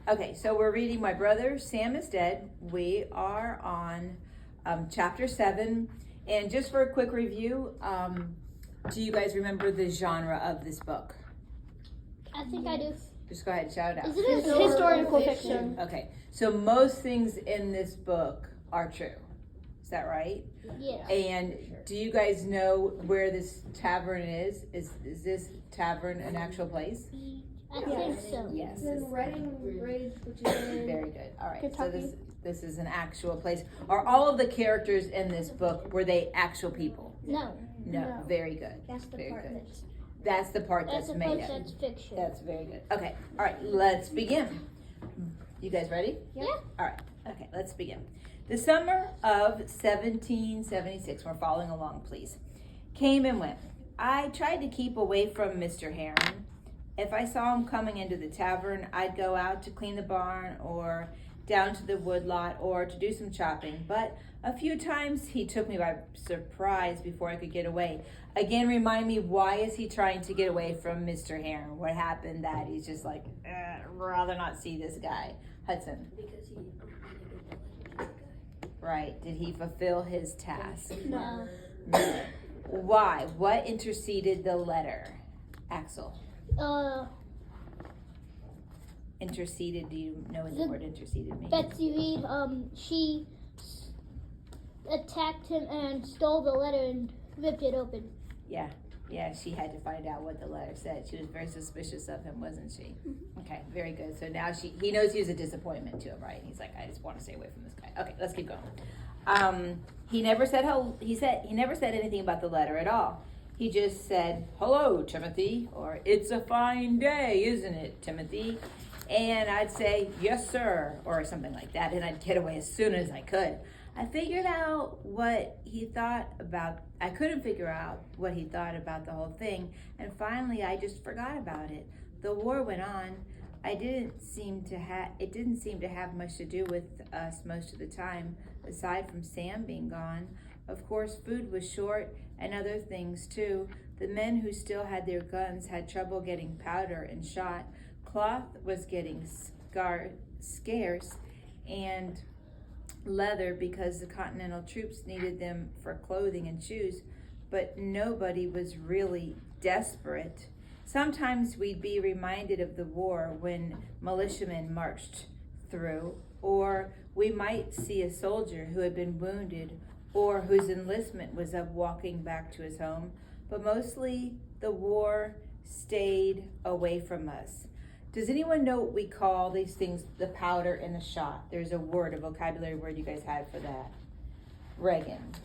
Okay, so we're reading My Brother Sam is Dead. We are on chapter 7. And just for a quick review, do you guys remember the genre of this book? I think I do. Just go ahead and shout it out. Is it historical fiction? Okay, so most things in this book are true. Is that right? Yeah. And do you guys know where this tavern is? Is this tavern an actual place? I think so. Yes. It's in Reading Bridge, which is in Very good. All right. Kentucky. So this is an actual place. Are all of the characters in this book, were they actual people? No. No. No. Very good. That's the Very part good. that's That's the part That's that's a made place up. that's fiction. That's very good. Okay. All right. Let's begin. You guys ready? Yeah. All right. Okay. Let's begin. The summer of 1776, we're following along, please, came and went. I tried to keep away from Mr. Heron. If I saw him coming into the tavern, I'd go out to clean the barn or down to the woodlot or to do some chopping. But a few times he took me by surprise before I could get away. Again, remind me, why is he trying to get away from Mr. Heron? What happened that he's just like, I'd rather not see this guy? Hudson. Because he Right. Did he fulfill his task? No. No. Why? What interceded the letter? Axel. Interceded, do you know what the word interceded means? Betsy Reed, she attacked him and stole the letter and ripped it open. Yeah, she had to find out what the letter said. She was very suspicious of him, wasn't she? Okay, very good. So now he knows he was a disappointment to him, right? He's like, I just want to stay away from this guy. Okay, let's keep going. He never said anything about the letter at all. He just said, "Hello, Timothy," or "It's a fine day, isn't it, Timothy?" And I'd say, "Yes, sir," or something like that, and I'd get away as soon as I could. I figured out what he thought about. I couldn't figure out what he thought about the whole thing, and finally, I just forgot about it. The war went on. It didn't seem to have much to do with us most of the time, aside from Sam being gone. Of course, food was short, and other things too. The men who still had their guns had trouble getting powder and shot. Cloth was getting scarce, and leather, because the Continental troops needed them for clothing and shoes, but nobody was really desperate. Sometimes we'd be reminded of the war when militiamen marched through, or we might see a soldier who had been wounded or whose enlistment was up walking back to his home, but mostly the war stayed away from us. Does anyone know what we call these things, the powder and the shot? There's a vocabulary word you guys had for that. Reagan.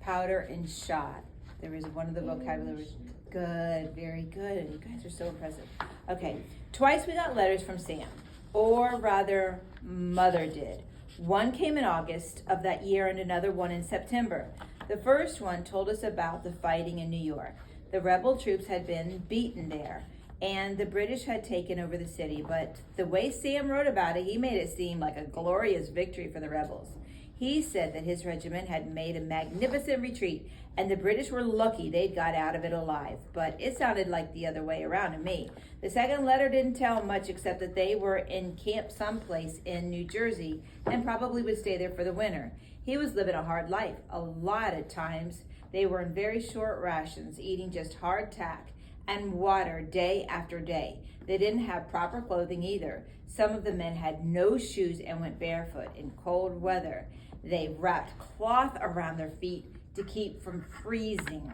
Powder and shot. There is one of the vocabulary words. Good, very good. You guys are so impressive. Okay, twice we got letters from Sam, or rather, Mother did. One came in August of that year and another one in September. The first one told us about the fighting in New York. The rebel troops had been beaten there, and the British had taken over the city, but the way Sam wrote about it, he made it seem like a glorious victory for the rebels. He said that his regiment had made a magnificent retreat, and the British were lucky they'd got out of it alive, but it sounded like the other way around to me. The second letter didn't tell much except that they were in camp someplace in New Jersey and probably would stay there for the winter. He was living a hard life. A lot of times they were in very short rations, eating just hardtack and water day after day. They didn't have proper clothing either. Some of the men had no shoes and went barefoot in cold weather. They wrapped cloth around their feet to keep from freezing.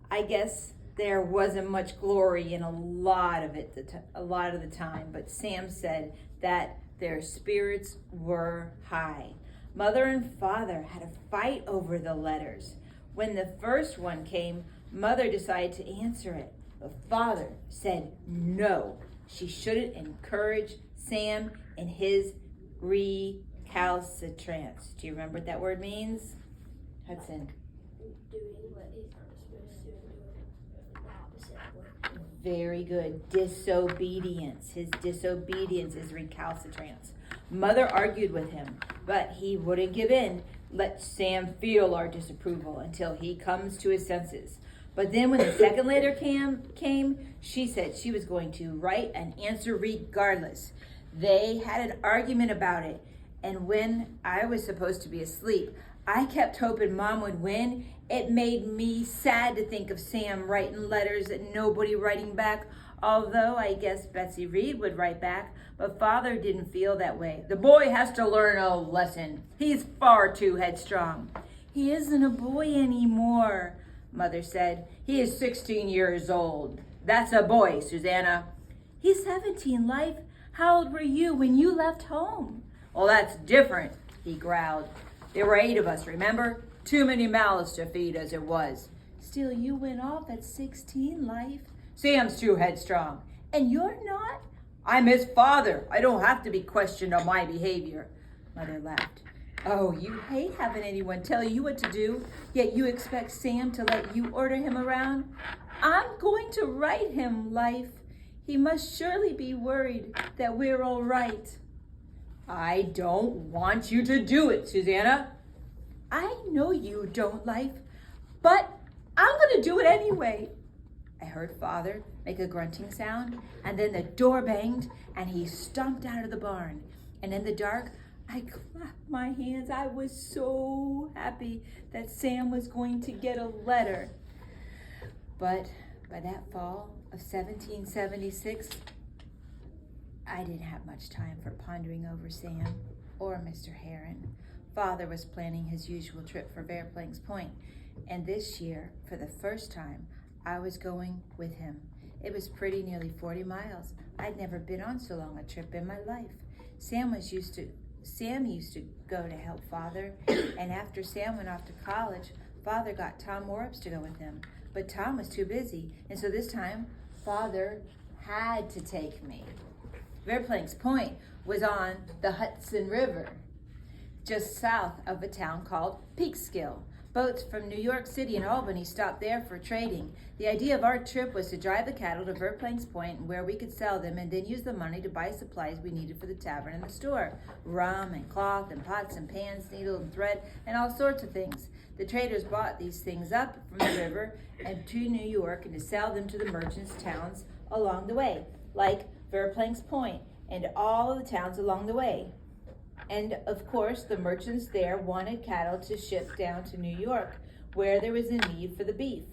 I guess there wasn't much glory in a lot of the time, but Sam said that their spirits were high. Mother and Father had a fight over the letters. When the first one came, Mother decided to answer it, but Father said no. She shouldn't encourage Sam in his recalcitrance. Do you remember what that word means? Hudson. doing what he's not supposed to and doing the opposite of what. Very good. Disobedience. His disobedience is recalcitrance. Mother argued with him, but he wouldn't give in. Let Sam feel our disapproval until he comes to his senses. But then when the second letter came, she said she was going to write an answer regardless. They had an argument about it. And when I was supposed to be asleep, I kept hoping Mom would win. It made me sad to think of Sam writing letters and nobody writing back. Although I guess Betsy Reed would write back, but Father didn't feel that way. The boy has to learn a lesson. He's far too headstrong. He isn't a boy anymore, Mother said. He is 16 years old. That's a boy, Susanna. He's 17, Life. How old were you when you left home? Well, that's different, he growled. There were 8 of us, remember? Too many mouths to feed as it was. Still, you went off at 16, Life. Sam's too headstrong. And you're not? I'm his father. I don't have to be questioned on my behavior. Mother laughed. Oh, you hate having anyone tell you what to do, yet you expect Sam to let you order him around? I'm going to write him, Life. He must surely be worried that we're all right. I don't want you to do it, Susanna. I know you don't, Life, but I'm going to do it anyway. I heard Father make a grunting sound, and then the door banged, and he stomped out of the barn. And in the dark, I clapped my hands. I was so happy that Sam was going to get a letter. But by that fall of 1776, I didn't have much time for pondering over Sam or Mr. Heron. Father was planning his usual trip for Verplanks Point, and this year, for the first time, I was going with him. It was pretty nearly 40 miles. I'd never been on so long a trip in my life. Sam used to go to help Father, and after Sam went off to college, Father got Tom Morups to go with him. But Tom was too busy, and so this time, Father had to take me. Verplanks Point was on the Hudson River, just south of a town called Peekskill. Boats from New York City and Albany stopped there for trading. The idea of our trip was to drive the cattle to Verplanks Point where we could sell them and then use the money to buy supplies we needed for the tavern and the store. Rum and cloth and pots and pans, needle and thread, and all sorts of things. The traders bought these things up from the river and to New York and to sell them to the merchants' towns along the way, like Verplanks Point and all of the towns along the way. And of course, the merchants there wanted cattle to ship down to New York, where there was a need for the beef.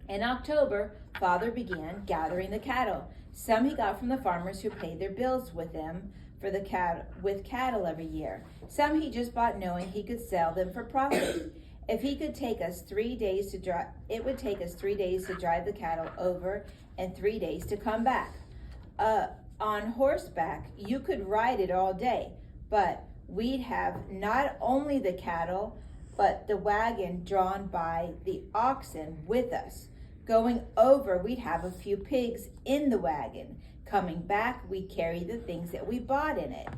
In October, Father began gathering the cattle. Some he got from the farmers who paid their bills with them for the cattle every year. Some he just bought knowing he could sell them for profit. If he could take us 3 days to drive, it would take us 3 days to drive the cattle over and 3 days to come back. On horseback, you could ride it all day. But we'd have not only the cattle, but the wagon drawn by the oxen with us. Going over, we'd have a few pigs in the wagon. Coming back, we'd carry the things that we bought in it.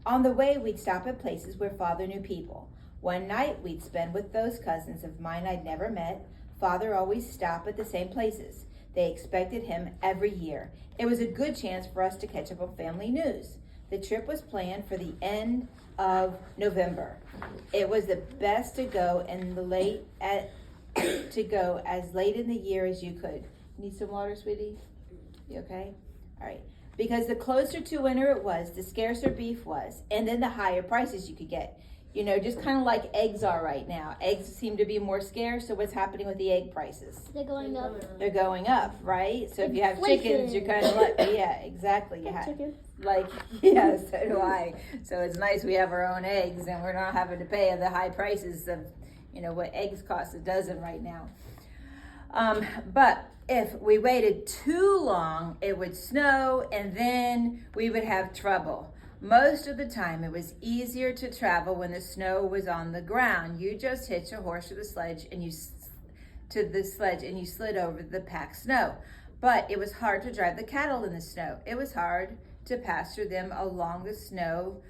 On the way, we'd stop at places where Father knew people. One night, we'd spend with those cousins of mine I'd never met. Father always stopped at the same places. They expected him every year. It was a good chance for us to catch up on family news. The trip was planned for the end of November. It was the best to go as late in the year as you could. Need some water, sweetie? You okay? All right. Because the closer to winter it was, the scarcer beef was, and then the higher prices you could get. You know, just kind of like eggs are right now. Eggs seem to be more scarce, so what's happening with the egg prices? They're going up. They're going up, right? So if you have Inflation. chickens, you're kind of like, yeah, exactly. You have, Chicken. like, yeah, so do I. So it's nice we have our own eggs and we're not having to pay the high prices of, you know, what eggs cost a dozen right now. But if we waited too long, it would snow and then we would have trouble. Most of the time, it was easier to travel when the snow was on the ground. You just hitch a horse to the sledge and you slid over the packed snow. But it was hard to drive the cattle in the snow. It was hard to pasture them along the snow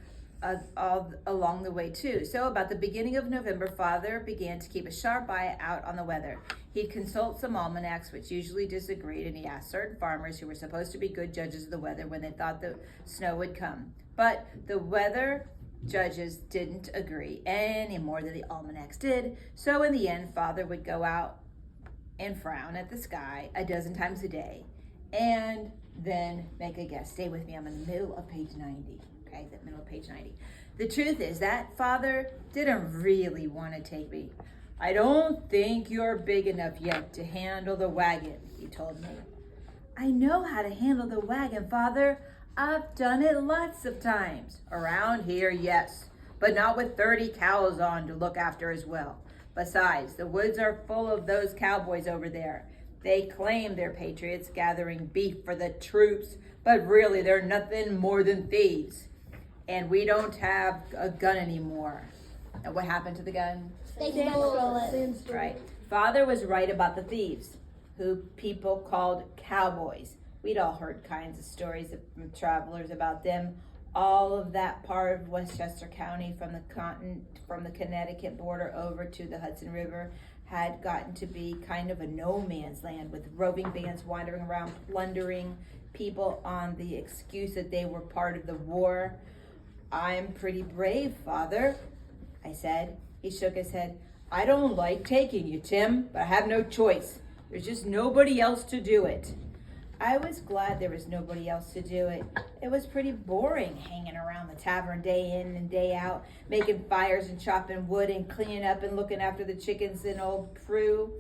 all along the way too. So about the beginning of November, Father began to keep a sharp eye out on the weather. He'd consult some almanacs, which usually disagreed, and he asked certain farmers who were supposed to be good judges of the weather when they thought the snow would come. But the weather judges didn't agree any more than the almanacs did. So in the end, Father would go out and frown at the sky a dozen times a day, and then make a guess. Stay with me, I'm in the middle of page 90, okay, the middle of page 90. The truth is that father didn't really want to take me. I don't think you're big enough yet to handle the wagon, he told me. I know how to handle the wagon, Father. I've done it lots of times. Around here, yes, but not with 30 cows on to look after as well. Besides, the woods are full of those cowboys over there. They claim they're patriots gathering beef for the troops, but really they're nothing more than thieves. And we don't have a gun anymore. And what happened to the gun? They stole it. Right. Father was right about the thieves, who people called cowboys. We'd all heard kinds of stories from travelers about them. All of that part of Westchester County, from the Connecticut border over to the Hudson River, had gotten to be kind of a no man's land, with roving bands wandering around plundering people on the excuse that they were part of the war. I'm pretty brave, Father, I said. He shook his head. I don't like taking you, Tim, but I have no choice. There's just nobody else to do it. I was glad there was nobody else to do it. It was pretty boring hanging around the tavern day in and day out, making fires and chopping wood and cleaning up and looking after the chickens and old Prue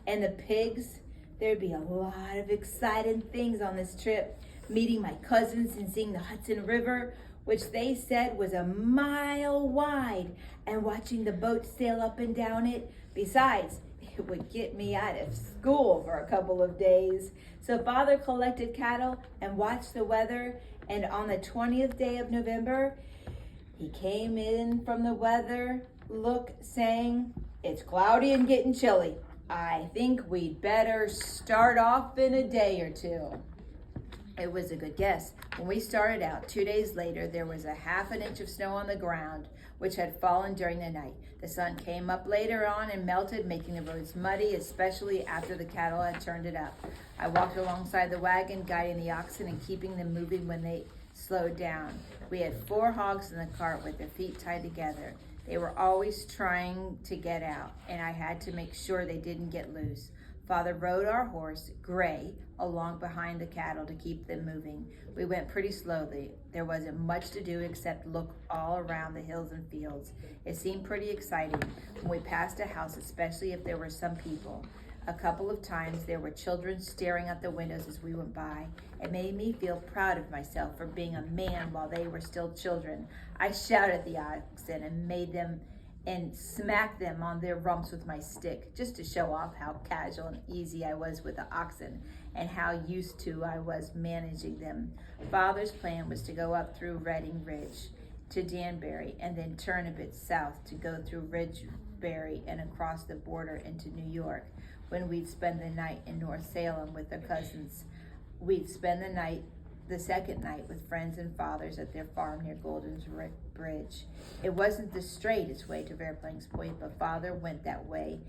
and the pigs. There'd be a lot of exciting things on this trip. Meeting my cousins and seeing the Hudson River, which they said was a mile wide, and watching the boats sail up and down it. Besides, it would get me out of school for a couple of days. So Father collected cattle and watched the weather, and on the 20th day of November, he came in from the weather look saying, it's cloudy and getting chilly. I think we'd better start off in a day or two. It was a good guess. When we started out, 2 days later, there was a half an inch of snow on the ground, which had fallen during the night. The sun came up later on and melted, making the roads muddy, especially after the cattle had turned it up. I walked alongside the wagon, guiding the oxen and keeping them moving when they slowed down. We had 4 hogs in the cart with their feet tied together. They were always trying to get out, and I had to make sure they didn't get loose. Father rode our horse, Gray, along behind the cattle to keep them moving. We went pretty slowly. There wasn't much to do except look all around the hills and fields. It seemed pretty exciting when we passed a house, especially if there were some people. A couple of times there were children staring out the windows as we went by. It made me feel proud of myself for being a man while they were still children. I shouted at the oxen and made them and smacked them on their rumps with my stick, just to show off how casual and easy I was with the oxen and how used to I was managing them. Father's plan was to go up through Redding Ridge to Danbury and then turn a bit south to go through Ridgebury and across the border into New York. When we'd spend the night in North Salem with their cousins, we'd spend the second night with friends and fathers at their farm near Golden's Bridge. It wasn't the straightest way to Verplank's Point, but Father went that way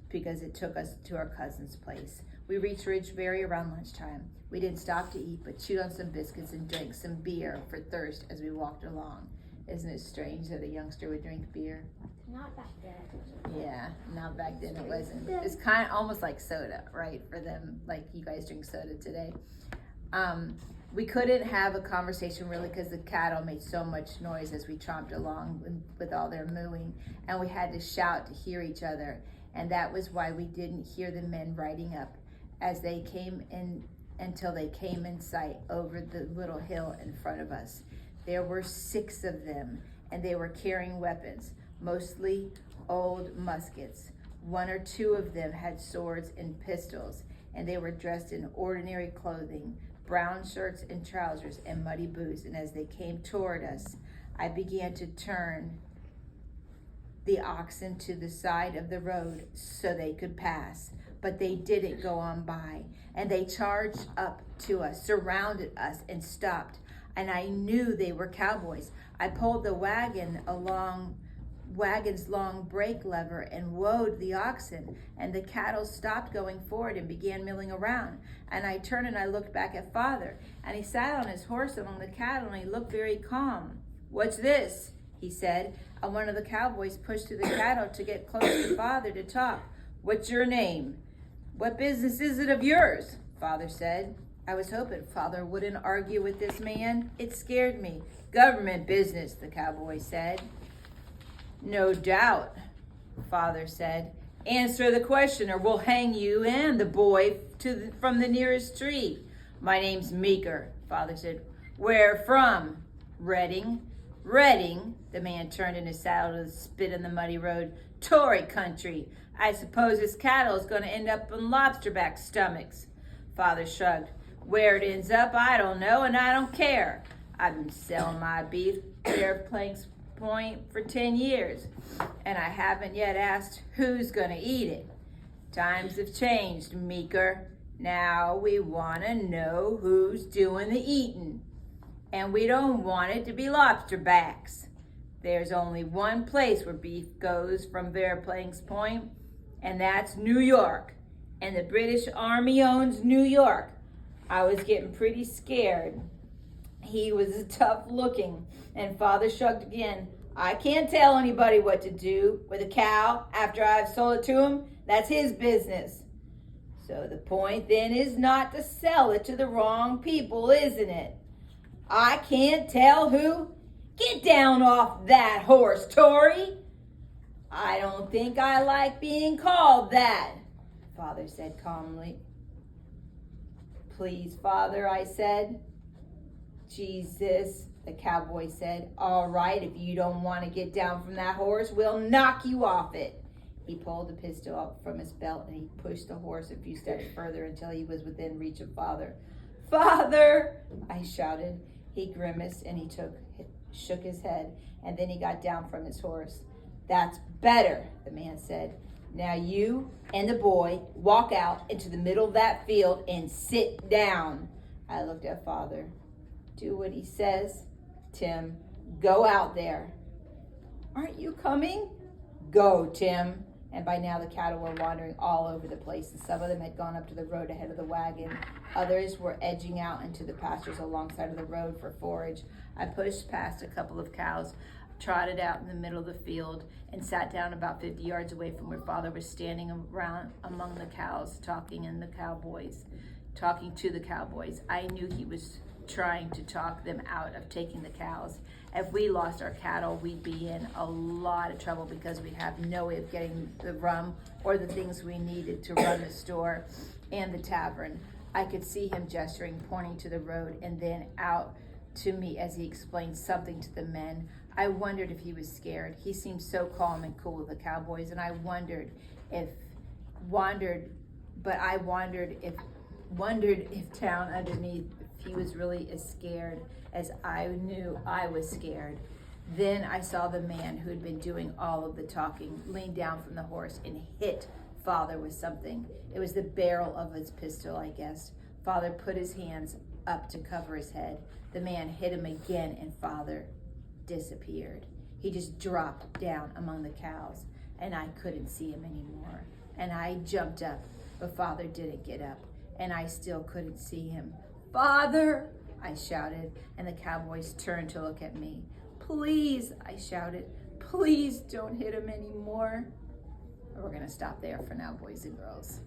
because it took us to our cousin's place. We reached Ridgebury around lunchtime. We didn't stop to eat, but chewed on some biscuits and drank some beer for thirst as we walked along. Isn't it strange that a youngster would drink beer? Not back then. Yeah, not back then it wasn't. It's kind of almost like soda, right? For them, like you guys drink soda today. We couldn't have a conversation really because the cattle made so much noise as we tromped along with all their mooing, and we had to shout to hear each other, and that was why we didn't hear the men riding up as they came in until they came in sight over the little hill in front of us. There were 6 of them, and they were carrying weapons, mostly old muskets. 1 or 2 of them had swords and pistols, and they were dressed in ordinary clothing, brown shirts and trousers and muddy boots. And as they came toward us, I began to turn the oxen to the side of the road so they could pass, but they didn't go on by. And they charged up to us, surrounded us, and stopped. And I knew they were cowboys. I pulled the wagon's long brake lever and woed the oxen, and the cattle stopped going forward and began milling around. And I turned and I looked back at Father, and he sat on his horse among the cattle, and he looked very calm. "What's this?" he said, and one of the cowboys pushed through the cattle to get close to Father to talk. "What's your name?" What business is it of yours? Father said. I was hoping Father wouldn't argue with this man. It scared me. Government business, the cowboy said. No doubt, Father said. Answer the question or we'll hang you and the boy from the nearest tree. My name's Meeker, Father said. Where from? Redding. Redding, the man turned in his saddle to spit in the muddy road. Tory country. I suppose his cattle is going to end up on lobsterback stomachs. Father shrugged. Where it ends up, I don't know, and I don't care. I've been selling my beef there at Planks Point for 10 years, and I haven't yet asked who's going to eat it. Times have changed, Meeker. Now we want to know who's doing the eating, and we don't want it to be lobsterbacks. There's only one place where beef goes from Planks Point, and that's New York, and the British Army owns New York. I was getting pretty scared. He was tough looking, and Father shrugged again. I can't tell anybody what to do with a cow after I've sold it to him. That's his business. So the point then is not to sell it to the wrong people, isn't it? I can't tell who. Get down off that horse, Tory. I don't think I like being called that, Father said calmly. Please, Father, I said. Jesus, the cowboy said. All right, if you don't want to get down from that horse, we'll knock you off it. He pulled the pistol out from his belt and he pushed the horse a few steps further until he was within reach of Father. Father, I shouted. He grimaced and he shook his head, and then he got down from his horse. That's better, the man said. Now you and the boy walk out into the middle of that field and sit down. I looked at Father. Do what he says, Tim. Go out there. Aren't you coming? Go, Tim. And by now the cattle were wandering all over the place, and some of them had gone up to the road ahead of the wagon. Others were edging out into the pastures alongside of the road for forage. I pushed past a couple of cows, trotted out in the middle of the field, and sat down about 50 yards away from where Father was standing around among the cows, talking to the cowboys. I knew he was trying to talk them out of taking the cows. If we lost our cattle, we'd be in a lot of trouble because we'd have no way of getting the rum or the things we needed to run the store and the tavern. I could see him gesturing, pointing to the road, and then out to me as he explained something to the men. I wondered if he was scared. He seemed so calm and cool with the cowboys, and I wondered if down underneath if he was really as scared as I knew I was scared. Then I saw the man who had been doing all of the talking lean down from the horse and hit Father with something. It was the barrel of his pistol, I guess. Father put his hands up to cover his head. The man hit him again, and Father disappeared. He just dropped down among the cows, and I couldn't see him anymore. And I jumped up, but Father didn't get up, and I still couldn't see him. Father, I shouted, and the cowboys turned to look at me. Please, I shouted, please don't hit him anymore. We're going to stop there for now, boys and girls.